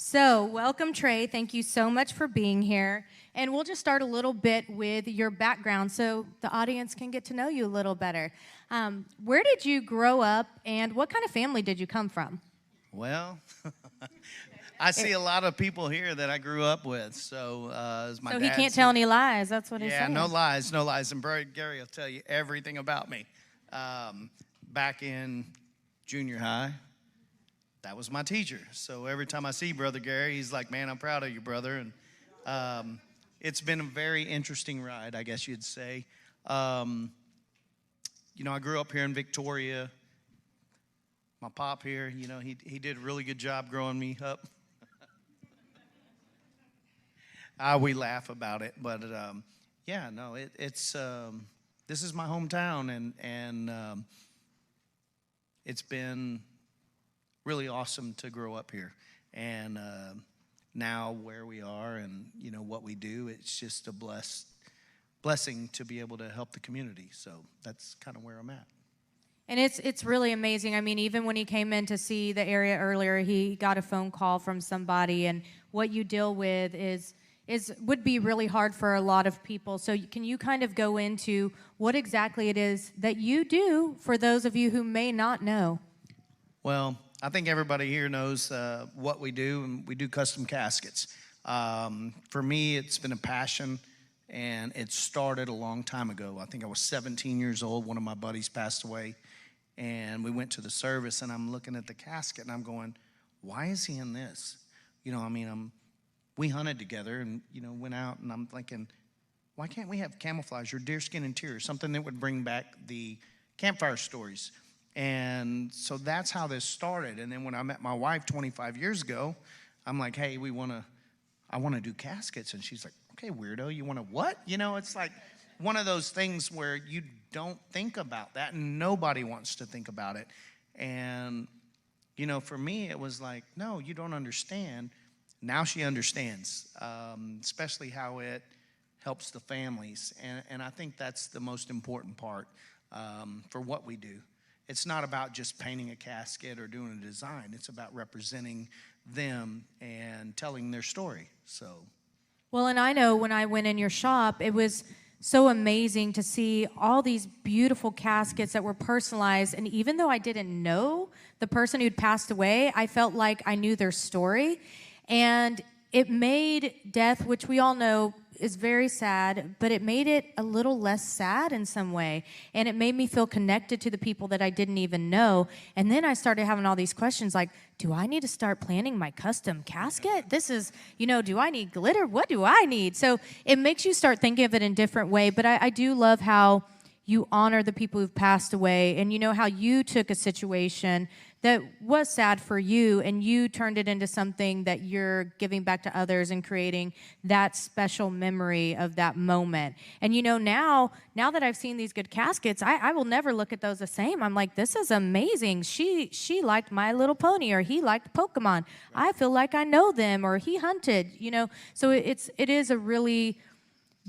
So, welcome, Trey. Thank you so much for being here. And we'll just start a little bit with your background so the audience can get to know you a little better. Where did you grow up, and what kind of family did you come from? Well, I see a lot of people here that I grew up with. So, as my So dad he can't said- tell any lies. That's what he's Yeah, saying. no lies, no lies. And Brother Gary will tell you everything about me. Back in junior high, that was my teacher. So every time I see Brother Gary, he's like, "Man, I'm proud of you, brother." And it's been a very interesting ride, I guess you'd say. I grew up here in Victoria. My pop here, he did a really good job growing me up. We laugh about it, but it's this is my hometown, and it's been really awesome to grow up here. And now where we are, and what we do, it's just a blessing to be able to help the community. So that's kind of where I'm at. And it's really amazing. I mean, even when he came in to see the area earlier, he got a phone call from somebody, and what you deal with would be really hard for a lot of people. So can you kind of go into what exactly it is that you do for those of you who may not know? Well, I think everybody here knows what we do, and we do custom caskets. For me, it's been a passion, and it started a long time ago. I think I was 17 years old. One of my buddies passed away, and we went to the service, and I'm looking at the casket, and I'm going, why is he in this? We hunted together and, went out, and I'm thinking, why can't we have camouflage or deerskin interior, something that would bring back the campfire stories? And so that's how this started. And then when I met my wife 25 years ago, I'm like, hey, I want to do caskets. And she's like, okay, weirdo, you want to what? It's like one of those things where you don't think about that, and nobody wants to think about it. And, for me, it was like, no, you don't understand. Now she understands, especially how it helps the families. And I think that's the most important part for what we do. It's not about just painting a casket or doing a design. It's about representing them and telling their story. So, Well, and I know when I went in your shop, it was so amazing to see all these beautiful caskets that were personalized. And even though I didn't know the person who'd passed away, I felt like I knew their story. And it made death, which we all know is very sad, but it made it a little less sad in some way. And it made me feel connected to the people that I didn't even know. And then I started having all these questions like, do I need to start planning my custom casket? This is, do I need glitter? What do I need? So it makes you start thinking of it in a different way. But I do love how you honor the people who've passed away, and how you took a situation that was sad for you, and you turned it into something that you're giving back to others and creating that special memory of that moment. And now that I've seen these good caskets, I will never look at those the same. I'm like, this is amazing. She liked My Little Pony, or he liked Pokemon. I feel like I know them, or he hunted. So it is a really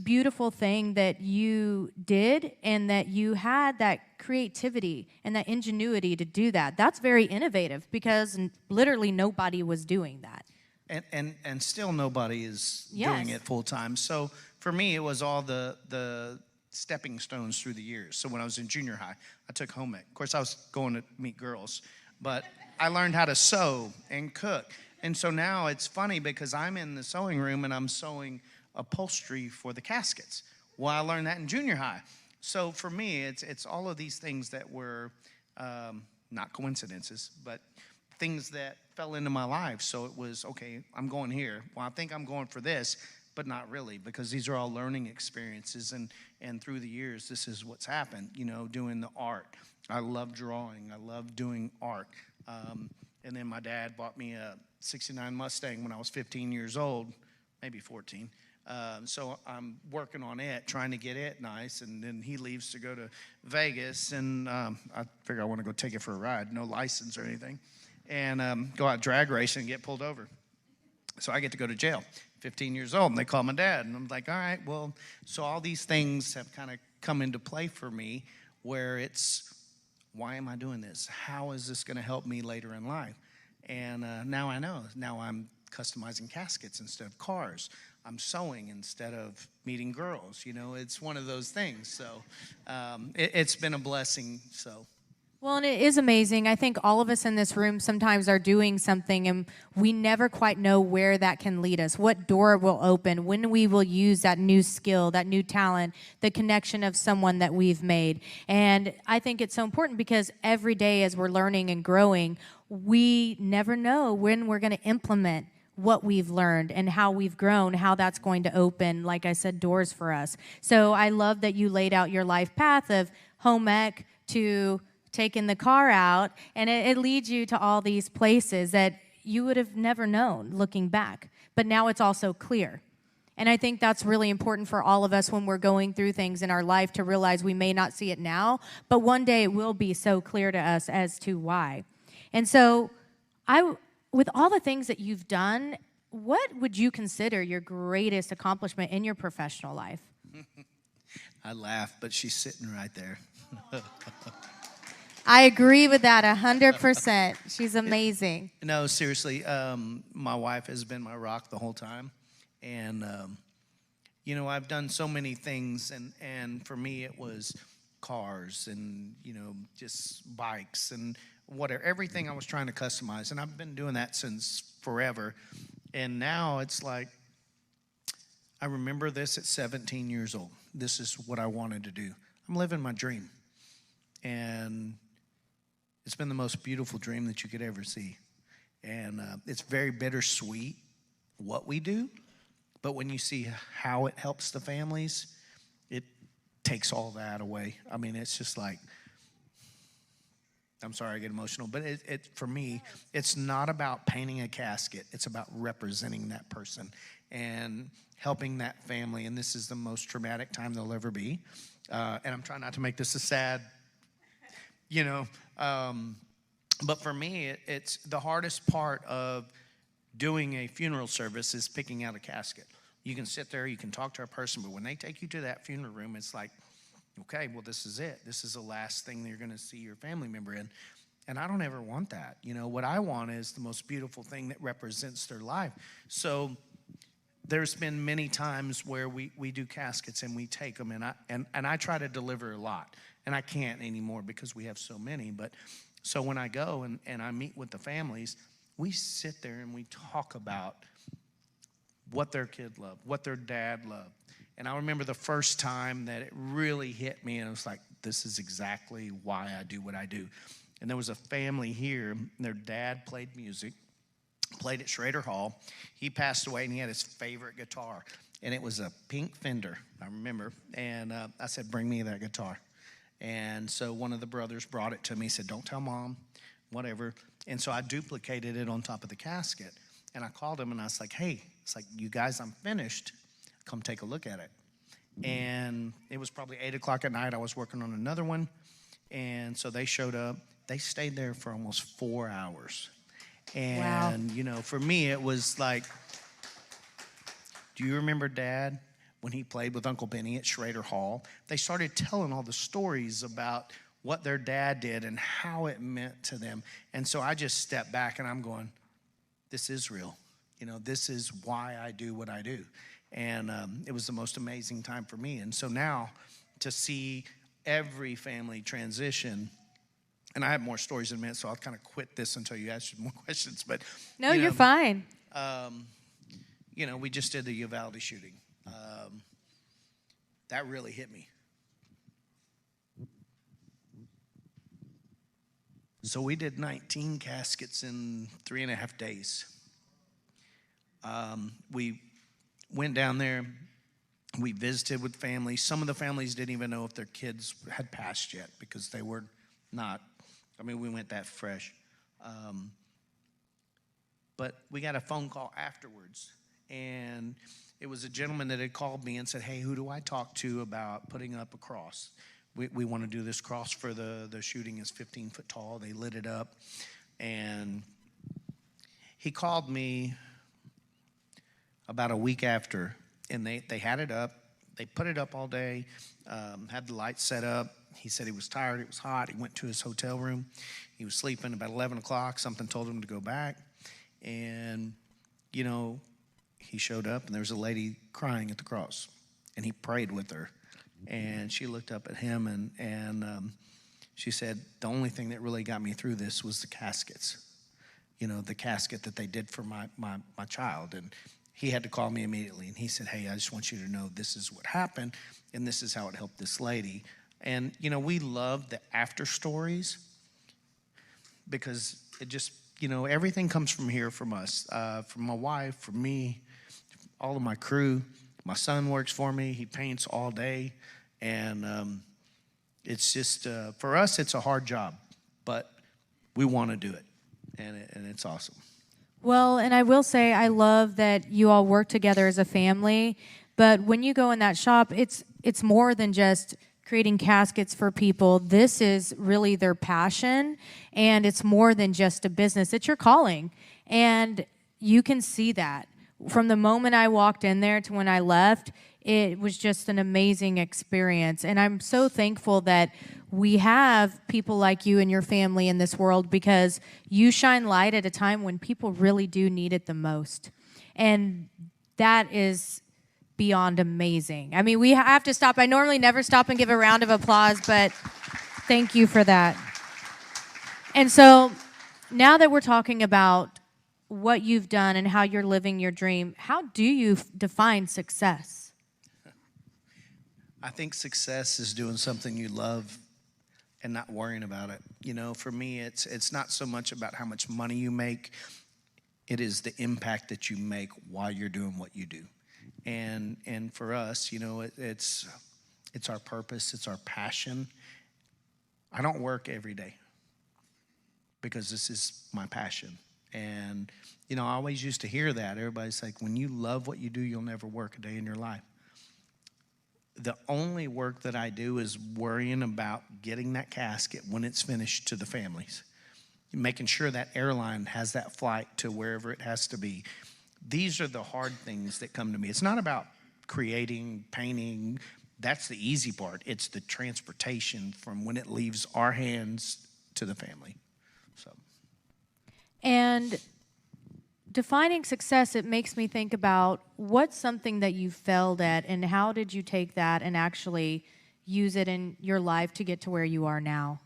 beautiful thing that you did, and that you had that creativity and that ingenuity to do that. That's very innovative, because literally nobody was doing that. And still nobody is doing it full time. So for me, it was all the stepping stones through the years. So when I was in junior high, I took home ec. Of course, I was going to meet girls, but I learned how to sew and cook. And so now it's funny, because I'm in the sewing room and I'm sewing upholstery for the caskets. Well, I learned that in junior high. So for me, it's all of these things that were not coincidences, but things that fell into my life. So it was, okay, I'm going here. Well, I think I'm going for this, but not really, because these are all learning experiences. And through the years, this is what's happened, doing the art. I love drawing. I love doing art. And then my dad bought me a 69 Mustang when I was 15 years old, maybe 14. So I'm working on it, trying to get it nice, and then he leaves to go to Vegas, and I figure I want to go take it for a ride, no license or anything, and go out drag racing and get pulled over. So I get to go to jail, 15 years old, and they call my dad, and I'm like, all right, well, so all these things have kind of come into play for me, where it's, why am I doing this? How is this going to help me later in life? And now I know. Now I'm customizing caskets instead of cars. I'm sewing instead of meeting girls. You know, it's one of those things. So it's been a blessing. So. Well, and it is amazing. I think all of us in this room sometimes are doing something and we never quite know where that can lead us, what door will open, when we will use that new skill, that new talent, the connection of someone that we've made. And I think it's so important because every day as we're learning and growing, we never know when we're going to implement what we've learned and how we've grown, how that's going to open, like I said, doors for us. So I love that you laid out your life path of home ec to taking the car out, and it leads you to all these places that you would have never known looking back. But now it's also clear. And I think that's really important for all of us when we're going through things in our life to realize we may not see it now, but one day it will be so clear to us as to why. And so with all the things that you've done, what would you consider your greatest accomplishment in your professional life? I laugh, but she's sitting right there. I agree with that 100%. She's amazing. No, seriously, my wife has been my rock the whole time. And, you know, I've done so many things, and for me it was cars and, you know, just bikes and whatever, everything I was trying to customize. And I've been doing that since forever. And now it's like, I remember this at 17 years old. This is what I wanted to do. I'm living my dream. And it's been the most beautiful dream that you could ever see. And it's very bittersweet what we do. But when you see how it helps the families, it takes all that away. I mean, it's just like, I'm sorry I get emotional, but for me, it's not about painting a casket. It's about representing that person and helping that family. And this is the most traumatic time they'll ever be. And I'm trying not to make this a sad, you know, but for me, it's the hardest part of doing a funeral service is picking out a casket. You can sit there, you can talk to a person, but when they take you to that funeral room, it's like, okay, well, this is it. This is the last thing that you're going to see your family member in. And I don't ever want that. You know, what I want is the most beautiful thing that represents their life. So there's been many times where we do caskets and we take them, and I try to deliver a lot. And I can't anymore because we have so many. But so when I go and I meet with the families, we sit there and we talk about what their kid loved, what their dad loved. And I remember the first time that it really hit me, and it was like, this is exactly why I do what I do. And there was a family here, and their dad played music, played at Schrader Hall. He passed away, and he had his favorite guitar, and it was a pink Fender, I remember. And I said, bring me that guitar. And so one of the brothers brought it to me. He said, don't tell Mom, whatever. And so I duplicated it on top of the casket. And I called him, and I was like, hey, it's like, you guys, I'm finished. Come take a look at it. And it was probably 8 o'clock at night. I was working on another one. And so they showed up. They stayed there for almost 4 hours. And, you know, for me, it was like, do you remember Dad when he played with Uncle Benny at Schrader Hall? They started telling all the stories about what their dad did and how it meant to them. And so I just stepped back and I'm going, this is real. You know, this is why I do what I do. And it was the most amazing time for me. And so now to see every family transition, and I have more stories in a minute, so I'll kind of quit this until you ask more questions. But no, you're fine. You know, we just did the Uvalde shooting. That really hit me. So we did 19 caskets in 3.5 days. We went down there. We visited with families. Some of the families didn't even know if their kids had passed yet because they were not. I mean, we went that fresh. But we got a phone call afterwards, and it was a gentleman that had called me and said, hey, who do I talk to about putting up a cross? We want to do this cross for the shooting is 15 foot tall. They lit it up. And he called me about a week after, and they had it up. They put it up all day, had the lights set up. He said he was tired. It was hot. He went to his hotel room. He was sleeping about 11 o'clock. Something told him to go back. And you know, he showed up and there was a lady crying at the cross, and he prayed with her, and she looked up at him and she said, the only thing that really got me through this was the caskets, you know, the casket that they did for my child. And he had to call me immediately, and he said, hey, I just want you to know this is what happened, and this is how it helped this lady. And, you know, we love the after stories because it just, you know, everything comes from here, from us, from my wife, from me, all of my crew. My son works for me. He paints all day. And it's just, for us, it's a hard job, but we want to do it. And it's awesome. Well, and I will say I love that you all work together as a family, but when you go in that shop, it's more than just creating caskets for people. This is really their passion, and it's more than just a business. It's your calling, and you can see that. From the moment I walked in there to when I left, it was just an amazing experience, and I'm so thankful that we have people like you and your family in this world, because you shine light at a time when people really do need it the most. And that is beyond amazing. I mean, we have to stop. I normally never stop and give a round of applause, but thank you for that. And so now that we're talking about what you've done and how you're living your dream, how do you define success? I think success is doing something you love and not worrying about it. You know, for me, it's not so much about how much money you make. It is the impact that you make while you're doing what you do. And for us, you know, it's our purpose, it's our passion. I don't work every day because this is my passion. And, you know, I always used to hear that. Everybody's like, when you love what you do, you'll never work a day in your life. The only work that I do is worrying about getting that casket when it's finished to the families, making sure that airline has that flight to wherever it has to be. These are the hard things that come to me. It's not about creating, painting. That's the easy part. It's the transportation from when it leaves our hands to the family. So, and defining success, it makes me think about what's something that you failed at, and how did you take that and actually use it in your life to get to where you are now?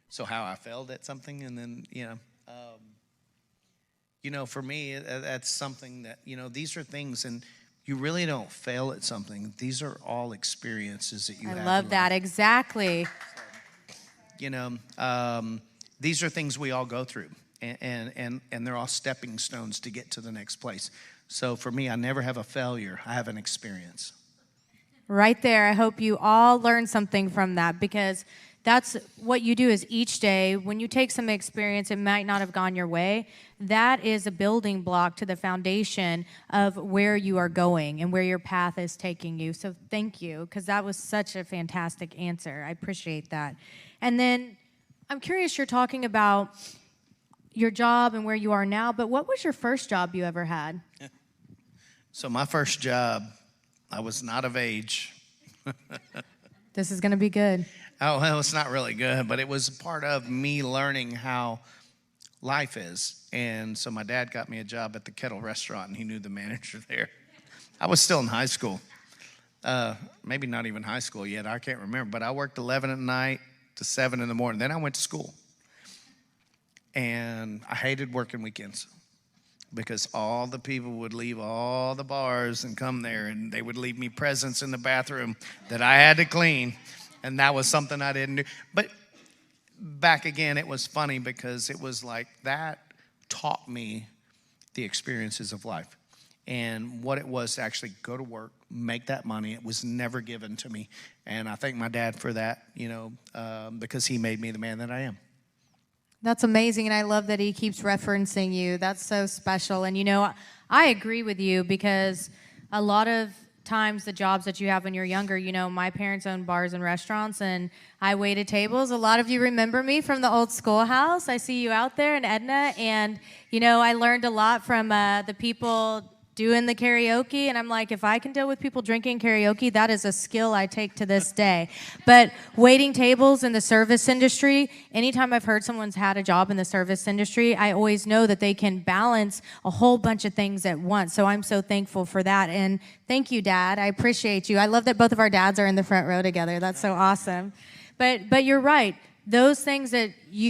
So how I failed at something, and then, for me, that's something that, these are things, and you really don't fail at something. These are all experiences that you have. I love that, exactly. These are things we all go through, and they're all stepping stones to get to the next place. So for me, I never have a failure. I have an experience. Right there. I hope you all learn something from that, because that's what you do is each day, when you take some experience, it might not have gone your way. That is a building block to the foundation of where you are going and where your path is taking you. So thank you, because that was such a fantastic answer. I appreciate that. And then I'm curious, you're talking about your job and where you are now, but what was your first job you ever had? So my first job, I was not of age. This is going to be good. Oh, well, it's not really good, but it was part of me learning how life is. And so my dad got me a job at the Kettle restaurant, and he knew the manager there. I was still in high school. Maybe not even high school yet. I can't remember. But I worked 11 at night to 7 in the morning. Then I went to school. And I hated working weekends because all the people would leave all the bars and come there, and they would leave me presents in the bathroom that I had to clean. And that was something I didn't do. But back again, it was funny because it was like that taught me the experiences of life and what it was to actually go to work, make that money. It was never given to me. And I thank my dad for that, because he made me the man that I am. That's amazing, and I love that he keeps referencing you. That's so special. And, I agree with you, because a lot of times the jobs that you have when you're younger, my parents owned bars and restaurants, and I waited tables. A lot of you remember me from the old schoolhouse. I see you out there, and Edna, and I learned a lot from the people doing the karaoke, and I'm like, if I can deal with people drinking karaoke, that is a skill I take to this day. But waiting tables in the service industry, anytime I've heard someone's had a job in the service industry, I always know that they can balance a whole bunch of things at once. So I'm so thankful for that. And thank you, Dad. I appreciate you. I love that both of our dads are in the front row together. That's so awesome. But you're right. Those things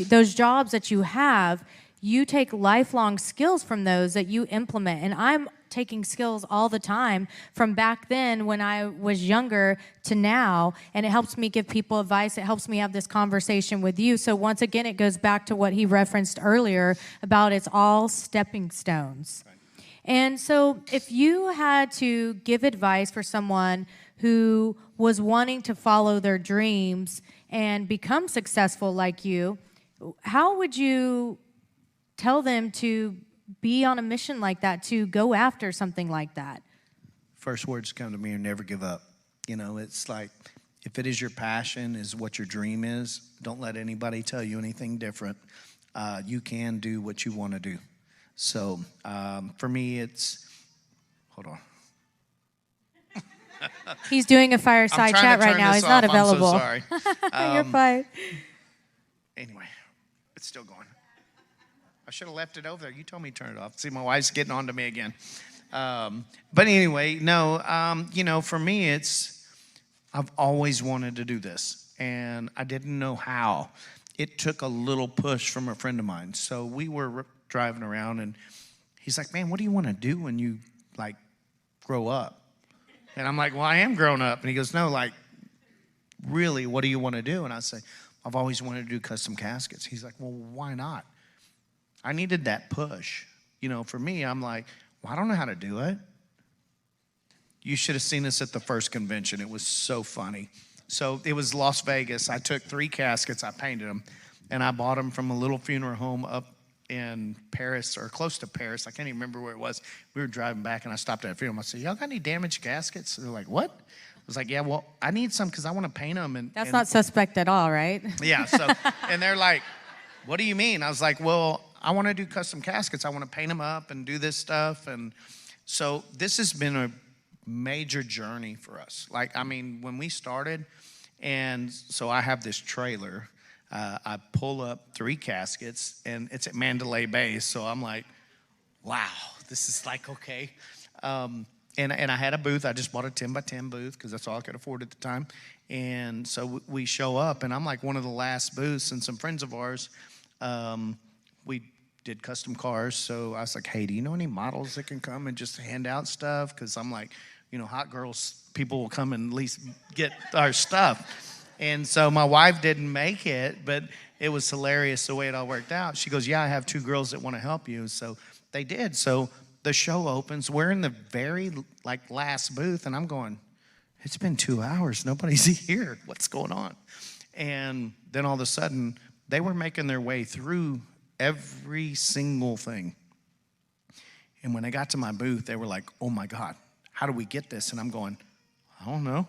those jobs that you have, you take lifelong skills from those that you implement. And I'm taking skills all the time from back then when I was younger to now, and it helps me give people advice. It helps me have this conversation with you. So once again, it goes back to what he referenced earlier about it's all stepping stones. Right. And so if you had to give advice for someone who was wanting to follow their dreams and become successful like you, how would you tell them to be on a mission like that, to go after something like that? First words come to me are never give up. You know, it's like, if it is your passion, is what your dream is, don't let anybody tell you anything different. You can do what you want to do. So for me, it's, hold on. He's doing a fireside chat right now. He's not available. I'm so sorry. You're fine. Anyway, it's still going. I should have left it over there. You told me to turn it off. See, my wife's getting on to me again. But anyway, no, you know, for me, I've always wanted to do this, and I didn't know how. It took a little push from a friend of mine. So we were driving around, and he's like, man, what do you want to do when you, like, grow up? And I'm like, well, I am grown up. And he goes, no, like, really, what do you want to do? And I say, I've always wanted to do custom caskets. He's like, well, why not? I needed that push. You know, for me, I'm like, well, I don't know how to do it. You should have seen us at the first convention. It was so funny. So it was Las Vegas. I took 3 caskets. I painted them. And I bought them from a little funeral home up in Paris, or close to Paris. I can't even remember where it was. We were driving back, and I stopped at a funeral home. I said, y'all got any damaged caskets? They're like, what? I was like, yeah, well, I need some because I want to paint them. That's not suspect at all, right? Yeah, so, and they're like, what do you mean? I was like, well, I want to do custom caskets. I want to paint them up and do this stuff. And so this has been a major journey for us. Like, I mean, when we started, and so I have this trailer. I pull up 3 caskets, and it's at Mandalay Bay. So I'm like, wow, this is like, okay. And I had a booth. I just bought a 10 by 10 booth because that's all I could afford at the time. And so we show up, and I'm like one of the last booths, and some friends of ours, we did custom cars. So I was like, hey, do you know any models that can come and just hand out stuff? Because I'm like, you know, hot girls, people will come and at least get our stuff. And so my wife didn't make it, but it was hilarious the way it all worked out. She goes, yeah, I have 2 girls that want to help you. So they did. So the show opens. We're in the very, like, last booth, and I'm going, it's been 2 hours. Nobody's here. What's going on? And then all of a sudden, they were making their way through every single thing. And when they got to my booth, they were like, oh, my God, how do we get this? And I'm going, I don't know.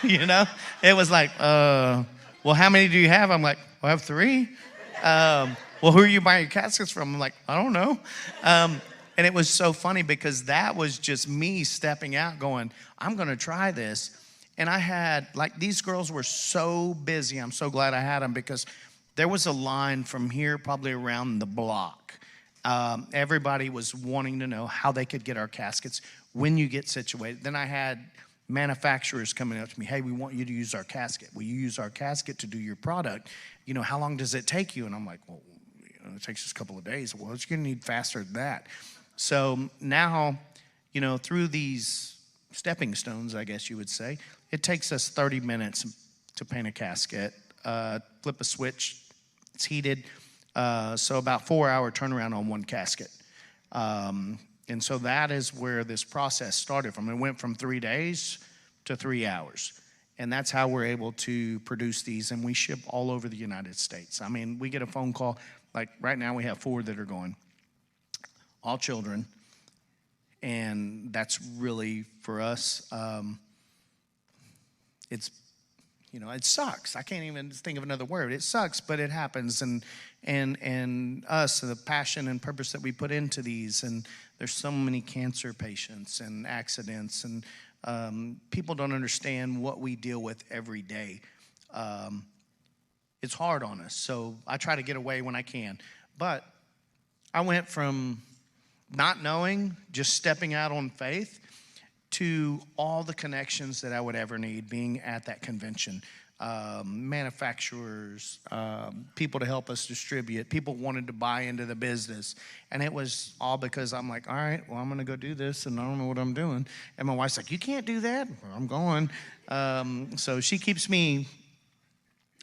You know, it was like, well, how many do you have? I'm like, well, I have 3. Well, who are you buying your caskets from? I'm like, I don't know. And it was so funny because that was just me stepping out going, I'm going to try this. And I had, like, these girls were so busy. I'm so glad I had them because there was a line from here probably around the block. Everybody was wanting to know how they could get our caskets when you get situated. Then I had manufacturers coming up to me, hey, we want you to use our casket. Will you use our casket to do your product? You know, how long does it take you? And I'm like, well, you know, it takes us a couple of days. Well, it's going to need faster than that. So now, you know, through these stepping stones, I guess you would say, it takes us 30 minutes to paint a casket, flip a switch, it's heated, so about 4-hour turnaround on 1 casket. And so that is where this process started from. It went from 3 days to 3 hours. And that's how we're able to produce these. And we ship all over the United States. I mean, we get a phone call. Like right now we have 4 that are going. All children. And that's really, for us, it's, you know, it sucks. I can't even think of another word. It sucks, but it happens. And us, the passion and purpose that we put into these, and there's so many cancer patients and accidents, and people don't understand what we deal with every day. It's hard on us, so I try to get away when I can. But I went from not knowing, just stepping out on faith, to all the connections that I would ever need being at that convention. Manufacturers, people to help us distribute, people wanted to buy into the business. And it was all because I'm like, all right, well, I'm going to go do this, and I don't know what I'm doing. And my wife's like, you can't do that. Well, I'm going. So she keeps me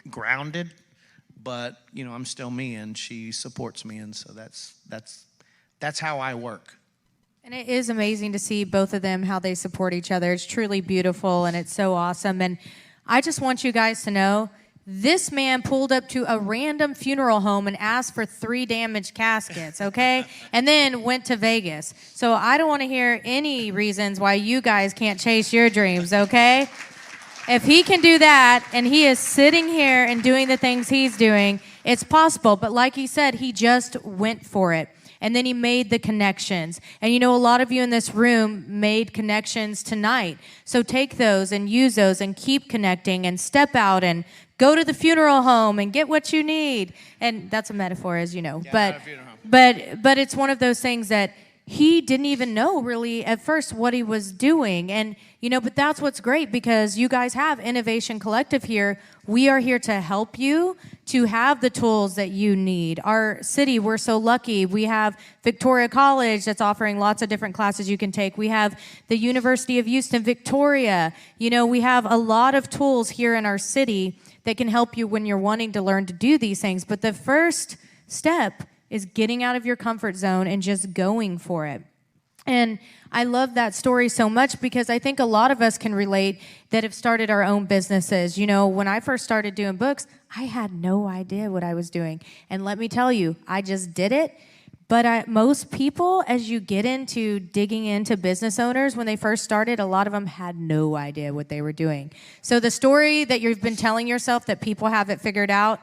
grounded, but, you know, I'm still me, and she supports me. And so that's how I work. And it is amazing to see both of them, how they support each other. It's truly beautiful, and it's so awesome. And I just want you guys to know, this man pulled up to a random funeral home and asked for 3 damaged caskets, okay? And then went to Vegas. So I don't want to hear any reasons why you guys can't chase your dreams, okay? If he can do that, and he is sitting here and doing the things he's doing, it's possible. But like he said, he just went for it. And then he made the connections. And you know, a lot of you in this room made connections tonight. So take those and use those and keep connecting and step out and go to the funeral home and get what you need. And that's a metaphor, as you know. Yeah, but it's one of those things that he didn't even know really at first what he was doing. And, you know, but that's what's great, because you guys have Innovation Collective here. We are here to help you to have the tools that you need. Our city, we're so lucky. We have Victoria College that's offering lots of different classes you can take. We have the University of Houston, Victoria. You know, we have a lot of tools here in our city that can help you when you're wanting to learn to do these things. But the first step is getting out of your comfort zone and just going for it. And I love that story so much, because I think a lot of us can relate that have started our own businesses. You know, when I first started doing books, I had no idea what I was doing. And let me tell you, I just did it. But most people, as you get into digging into business owners, when they first started, a lot of them had no idea what they were doing. So the story that you've been telling yourself that people have it figured out,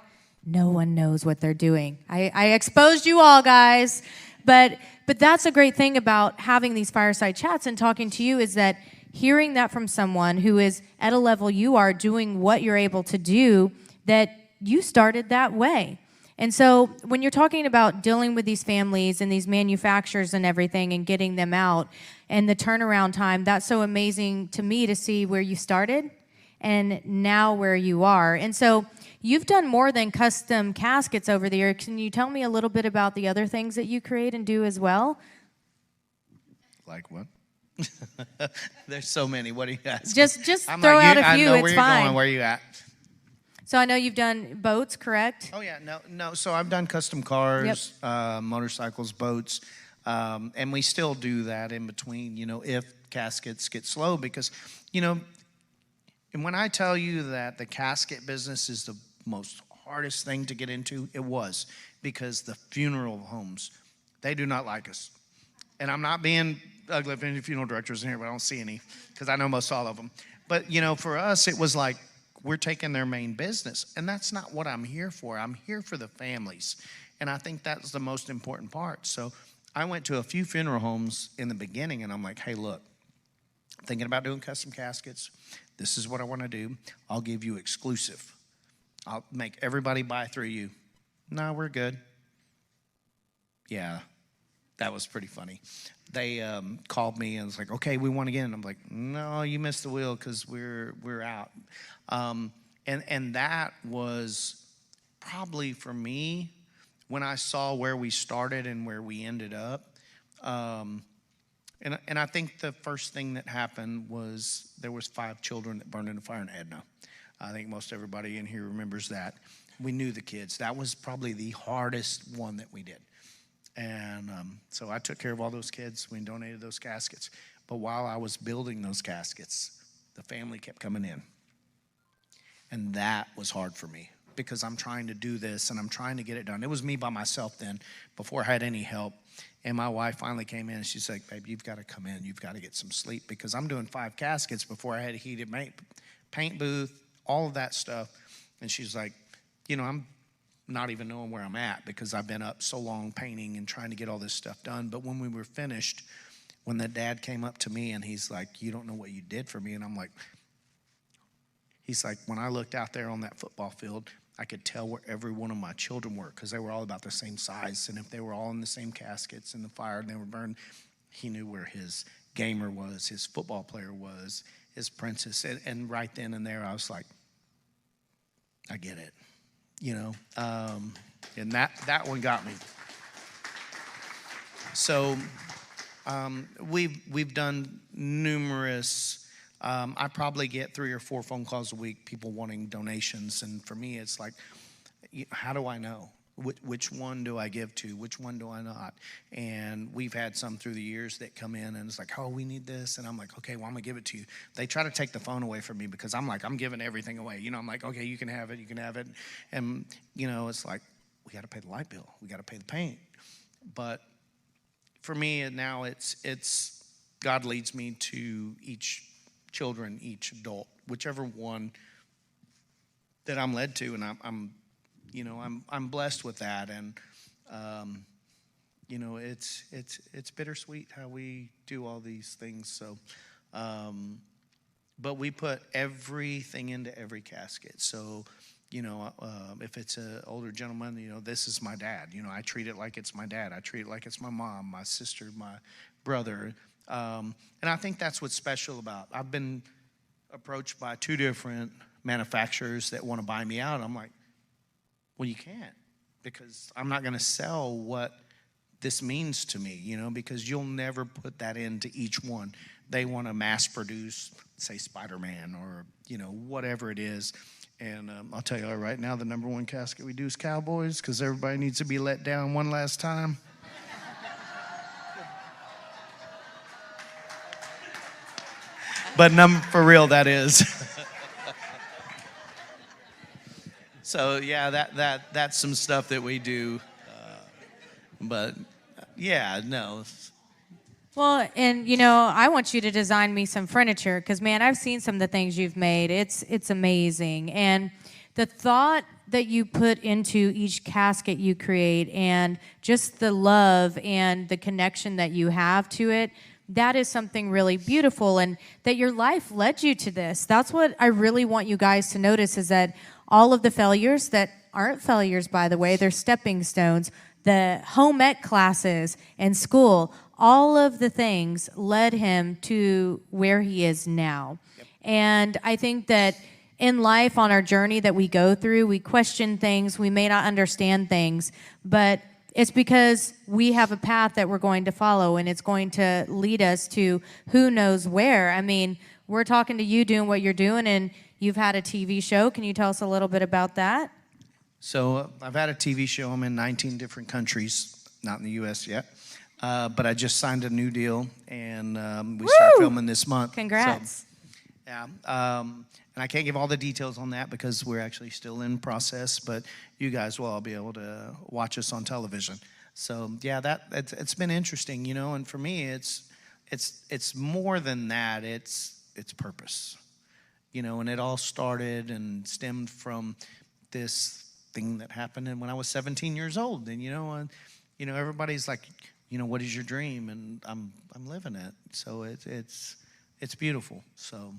no one knows what they're doing. I exposed you all, guys. But that's a great thing about having these fireside chats and talking to you, is that hearing that from someone who is at a level you are, doing what you're able to do, that you started that way. And so when you're talking about dealing with these families and these manufacturers and everything and getting them out and the turnaround time, that's so amazing to me to see where you started and now where you are. And so you've done more than custom caskets over the year. Can you tell me a little bit about the other things that you create and do as well? Like what? There's so many. What are you asking? Just throw out a few. It's fine. Where are you at? So I know you've done boats, correct? Oh yeah, no. So I've done custom cars, motorcycles, boats, and we still do that in between. You know, if caskets get slow, because, you know. And when I tell you that the casket business is the most hardest thing to get into, it was, because the funeral homes, they do not like us. And I'm not being ugly if any funeral directors in here, but I don't see any, because I know most all of them. But, you know, for us, it was like we're taking their main business. And that's not what I'm here for. I'm here for the families. And I think that's the most important part. So I went to a few funeral homes in the beginning, and I'm like, hey, look, I'm thinking about doing custom caskets. This is what I want to do. I'll give you exclusive. I'll make everybody buy through you. No, we're good. Yeah, that was pretty funny. They called me and was like, okay, we want again. I'm like, no, you missed the wheel, because we're out. And that was probably, for me, when I saw where we started and where we ended up. And I think the first thing that happened was there was 5 children that burned in a fire in Edna. I think most everybody in here remembers that. We knew the kids. That was probably the hardest one that we did. And so I took care of all those kids. We donated those caskets. But while I was building those caskets, the family kept coming in. And that was hard for me, because I'm trying to do this and I'm trying to get it done. It was me by myself then, before I had any help. And my wife finally came in and she's like, babe, you've got to come in. You've got to get some sleep, because I'm doing 5 caskets before I had a heated paint booth, all of that stuff. And she's like, you know, I'm not even knowing where I'm at because I've been up so long painting and trying to get all this stuff done. But when we were finished, when the dad came up to me and he's like, you don't know what you did for me. And I'm like, he's like, when I looked out there on that football field, I could tell where every one of my children were because they were all about the same size. And if they were all in the same caskets in the fire and they were burned, he knew where his gamer was, his football player was, his princess. And right then and there, I was like, I get it, you know. And that one got me. So we've done numerous. I probably get 3 or 4 phone calls a week, people wanting donations. And for me, it's like, how do I know? Which one do I give to? Which one do I not? And we've had some through the years that come in and it's like, oh, we need this. And I'm like, okay, well, I'm going to give it to you. They try to take the phone away from me because I'm like, I'm giving everything away. You know, I'm like, okay, you can have it, you can have it. And, you know, it's like, we got to pay the light bill. We got to pay the paint. But for me now it's God leads me to each children, each adult, whichever one that I'm led to, and I'm blessed with that, and you know, it's bittersweet how we do all these things. So, but we put everything into every casket. So, you know, if it's an older gentleman, you know, this is my dad. You know, I treat it like it's my dad. I treat it like it's my mom, my sister, my brother. And I think that's what's special about. I've been approached by 2 different manufacturers that want to buy me out. I'm like, well, you can't, because I'm not going to sell what this means to me, you know, because you'll never put that into each one. They want to mass produce, say, Spider-Man or, you know, whatever it is. And I'll tell you right now, the number 1 casket we do is Cowboys, because everybody needs to be let down one last time. But for real, that is. So yeah, that's some stuff that we do. But yeah, no. Well, and you know, I want you to design me some furniture because, man, I've seen some of the things you've made. It's amazing. And the thought that you put into each casket you create and just the love and the connection that you have to it, that is something really beautiful, and that your life led you to this. That's what I really want you guys to notice, is that all of the failures that aren't failures, by the way, they're stepping stones, the home ec classes and school, all of the things led him to where he is now. Yep. And I think that in life, on our journey that we go through, we question things, we may not understand things, but it's because we have a path that we're going to follow, and it's going to lead us to who knows where. I mean, we're talking to you doing what you're doing, and you've had a TV show. Can you tell us a little bit about that? So I've had a TV show. I'm in 19 different countries, not in the U.S. yet. But I just signed a new deal, and we start filming this month. Congrats. So, yeah. And I can't give all the details on that because we're actually still in process, but you guys will all be able to watch us on television. So yeah, it's been interesting, you know. And for me, it's more than that. It's purpose, you know. And it all started and stemmed from this thing that happened when I was 17 years old. And you know, everybody's like, you know, what is your dream? And I'm living it. So it's beautiful. So.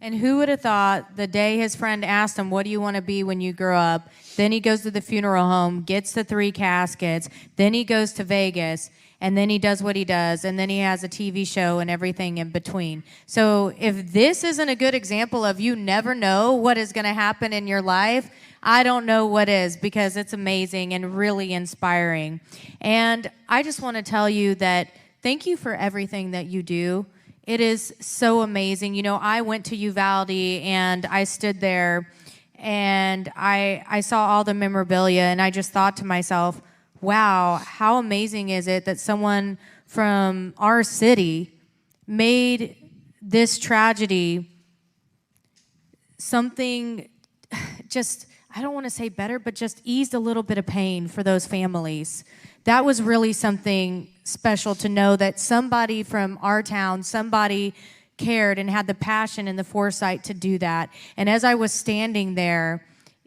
And who would have thought the day his friend asked him, what do you want to be when you grow up? Then he goes to the funeral home, gets the 3 caskets, then he goes to Vegas, and then he does what he does, and then he has a TV show and everything in between. So if this isn't a good example of you never know what is going to happen in your life, I don't know what is, because it's amazing and really inspiring. And I just want to tell you that thank you for everything that you do. It is so amazing. You know, I went to Uvalde and I stood there and I saw all the memorabilia, and I just thought to myself, wow, how amazing is it that someone from our city made this tragedy something just, I don't want to say better, but just eased a little bit of pain for those families. That was really something special to know that somebody from our town, somebody cared and had the passion and the foresight to do that. And as I was standing there,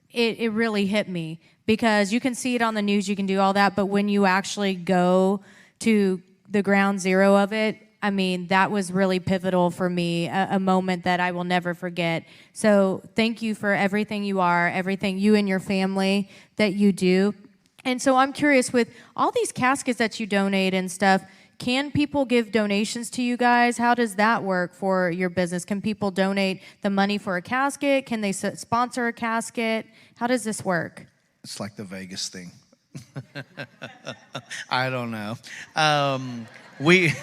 it really hit me, because you can see it on the news, you can do all that, but when you actually go to the ground zero of it, I mean, that was really pivotal for me, a moment that I will never forget. So thank you for everything you are, everything you and your family that you do. And so I'm curious, with all these caskets that you donate and stuff, can people give donations to you guys? How does that work for your business? Can people donate the money for a casket? Can they sponsor a casket? How does this work? It's like the Vegas thing. I don't know. We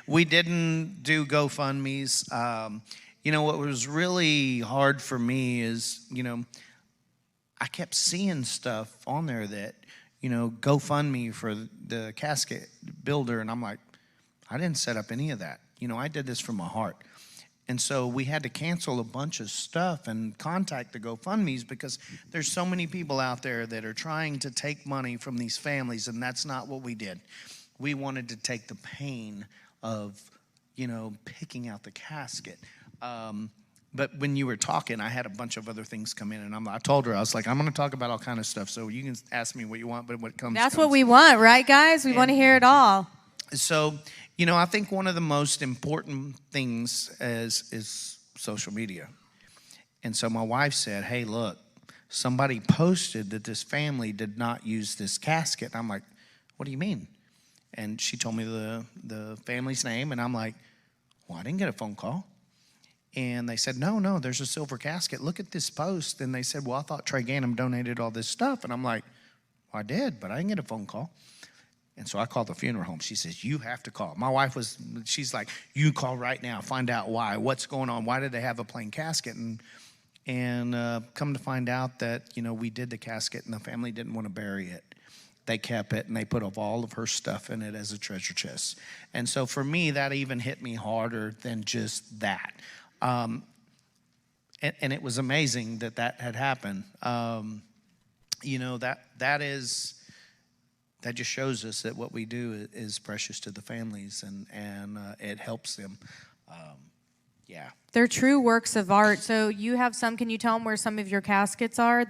we didn't do GoFundMes. What was really hard for me is, I kept seeing stuff on there that, GoFundMe for the casket builder. And I'm like, I didn't set up any of that. I did this from my heart. And so we had to cancel a bunch of stuff and contact the GoFundMes because there's so many people out there that are trying to take money from these families, and that's not what we did. We wanted to take the pain of, picking out the casket. But when you were talking, I had a bunch of other things come in, and I told her, I was like, I'm going to talk about all kind of stuff, so you can ask me what you want, but what comes. That's what we want, right, guys? We want to hear it all. So, I think one of the most important things is social media. And so my wife said, hey, look, somebody posted that this family did not use this casket. I'm like, what do you mean? And she told me the family's name, and I'm like, well, I didn't get a phone call. And they said, no, there's a silver casket. Look at this post. And they said, well, I thought Trey Ganem donated all this stuff. And I'm like, well, I did, but I didn't get a phone call. And so I called the funeral home. She says, you have to call. My wife she's like, you call right now, find out why, what's going on, why did they have a plain casket? And come to find out that, we did the casket and the family didn't want to bury it. They kept it and they put all of her stuff in it as a treasure chest. And so for me, that even hit me harder than just that. And it was amazing that had happened. That just shows us that what we do is precious to the families, and it helps them. Yeah. They're true works of art. So you have some, can you tell them where some of your caskets are,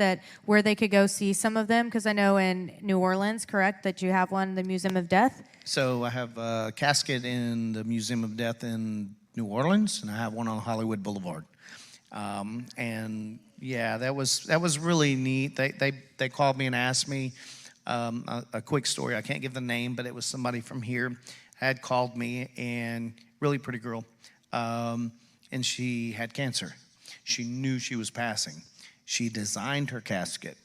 where they could go see some of them? Because I know in New Orleans, correct, that you have one in the Museum of Death? So I have a casket in the Museum of Death in New Orleans, and I have one on Hollywood Boulevard. And yeah, that was really neat. They called me and asked me a quick story. I can't give the name, but it was somebody from here had called me, and really pretty girl. And she had cancer. She knew she was passing. She designed her casket.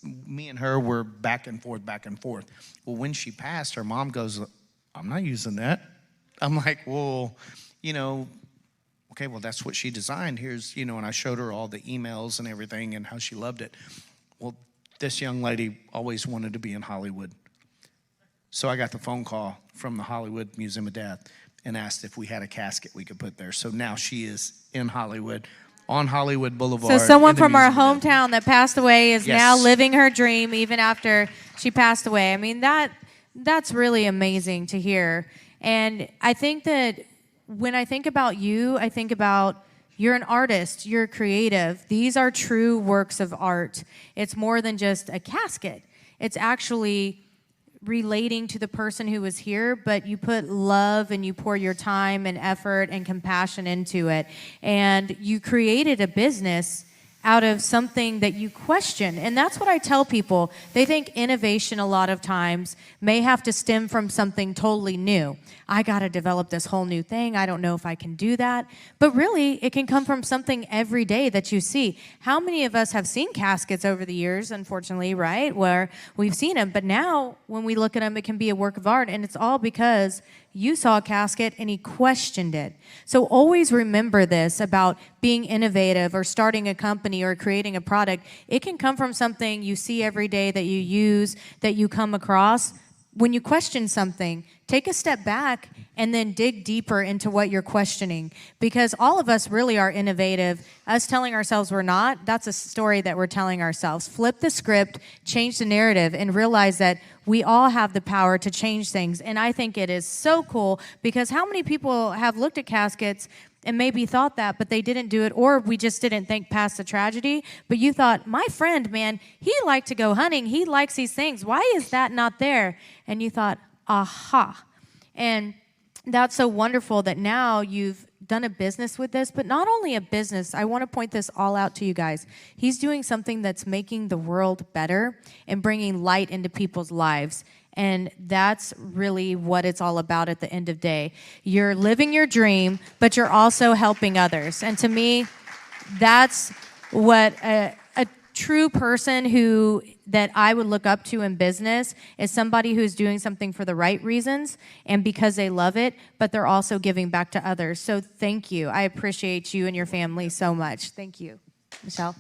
Me and her were back and forth. Well, when she passed, her mom goes, I'm not using that. I'm like, well, okay, well, that's what she designed. Here's, and I showed her all the emails and everything and how she loved it. Well, this young lady always wanted to be in Hollywood. So I got the phone call from the Hollywood Museum of Death and asked if we had a casket we could put there. So now she is in Hollywood, on Hollywood Boulevard. So someone from our hometown that passed away is now living her dream even after she passed away. I mean, that's really amazing to hear. And I think that when I think about you, I think about you're an artist, you're creative. These are true works of art. It's more than just a casket. It's actually relating to the person who was here, but you put love and you pour your time and effort and compassion into it. And you created a business out of something that you question. And that's what I tell people. They think innovation a lot of times may have to stem from something totally new. I got to develop this whole new thing. I don't know if I can do that. But really, it can come from something every day that you see. How many of us have seen caskets over the years, unfortunately, right, where we've seen them. But now, when we look at them, it can be a work of art. And it's all because you saw a casket and he questioned it. So always remember this about being innovative or starting a company or creating a product. It can come from something you see every day that you use, that you come across. When you question something, take a step back and then dig deeper into what you're questioning. Because all of us really are innovative. Us telling ourselves we're not, that's a story that we're telling ourselves. Flip the script, change the narrative, and realize that we all have the power to change things. And I think it is so cool because how many people have looked at caskets and maybe thought that, but they didn't do it, or we just didn't think past the tragedy. But you thought, my friend, man, he liked to go hunting. He likes these things. Why is that not there? And you thought, aha. And that's so wonderful that now you've done a business with this, but not only a business. I want to point this all out to you guys. He's doing something that's making the world better and bringing light into people's lives. And that's really what it's all about at the end of the day. You're living your dream, but you're also helping others. And to me, that's what a true person that I would look up to in business is somebody who's doing something for the right reasons and because they love it, but they're also giving back to others. So thank you. I appreciate you and your family so much. Thank you. Michelle?